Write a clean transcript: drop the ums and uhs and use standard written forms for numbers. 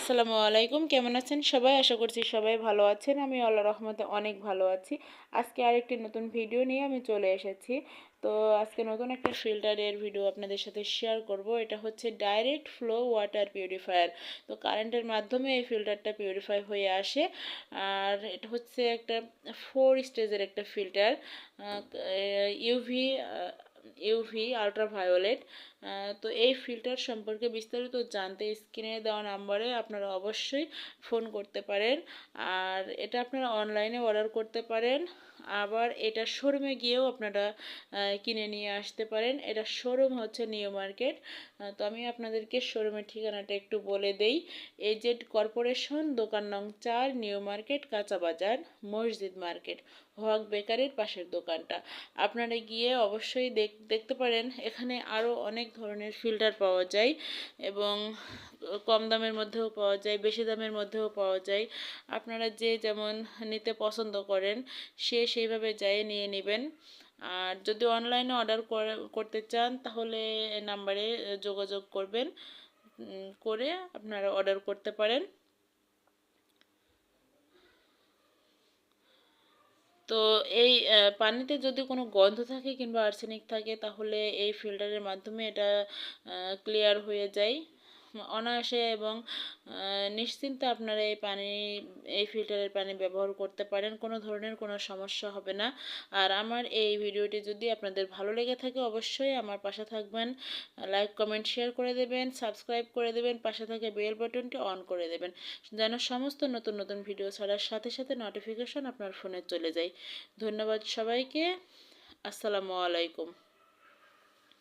আসসালামু আলাইকুম, কেমন আছেন সবাই? আশা করছি সবাই ভালো আছেন। আমি আল্লাহর রহমতে অনেক ভালো আছি। আজকে আরেকটি নতুন ভিডিও নিয়ে আমি চলে এসেছি। তো আজকে নতুন একটা ফিল্টারের ভিডিও আপনাদের সাথে শেয়ার করব। এটা হচ্ছে ডাইরেক্ট ফ্লো ওয়াটার পিউরিফায়ার। তো কারেন্টের মাধ্যমে এই ফিল্টারটা পিউরিফাই হয়ে আসে। আর এটা হচ্ছে একটা 4 স্টেজের একটা ফিল্টার, ইউভি ইউভি আল্ট্রাভায়োলেট। তো এই ফিল্টার সম্পর্কে বিস্তারিত জানতে স্ক্রিনে দেওয়া নাম্বারে আপনারা অবশ্যই ফোন করতে পারেন। আর এটা আপনারা অনলাইনে অর্ডার করতে পারেন, আবার এটা শোরুমে গিয়েও আপনারা কিনে নিয়ে আসতে পারেন। এটা শোরুম হচ্ছে নিউ মার্কেট। তো আমি আপনাদেরকে শোরুমের ঠিকানাটা একটু বলে দেই। এজেড কর্পোরেশন, দোকান নং 4, নিউ মার্কেট, কাঁচা বাজার, মসজিদ মার্কেট, হক বেকারির পাশের দোকানটা। আপনারা গিয়ে অবশ্যই দেখতে পারেন। এখানে আরও অনেক ধরনের ফিল্টার পাওয়া যায় এবং কম দামের মধ্যেও পাওয়া যায়, বেশি দামের মধ্যেও পাওয়া যায়। আপনারা যে যেমন নিতে পছন্দ করেন সে সেইভাবে যাই নিয়ে নেবেন। আর যদি অনলাইনে অর্ডার করতে চান তাহলে নাম্বারে যোগাযোগ করবেন, করে আপনারা অর্ডার করতে পারেন। তো এই পানিতে যদি কোনো গন্ধ থাকে কিংবা আর্সেনিক থাকে তাহলে এই ফিল্টারের মাধ্যমে এটা ক্লিয়ার হয়ে যায় অনায়াসে, এবং নিশ্চিন্তে আপনারা এই ফিল্টারের পানি ব্যবহার করতে পারেন। কোনো ধরনের কোনো সমস্যা হবে না। আর আমার এই ভিডিওটি যদি আপনাদের ভালো লেগে থাকে অবশ্যই আমার পাশে থাকবেন, লাইক কমেন্ট শেয়ার করে দেবেন, সাবস্ক্রাইব করে দেবেন, পাশে থাকা বেল বাটনটি অন করে দেবেন যেন সমস্ত নতুন নতুন ভিডিও ছাড়ার সাথে সাথে নোটিফিকেশন আপনার ফোনে চলে যায়। ধন্যবাদ সবাইকে। আসসালামু আলাইকুম।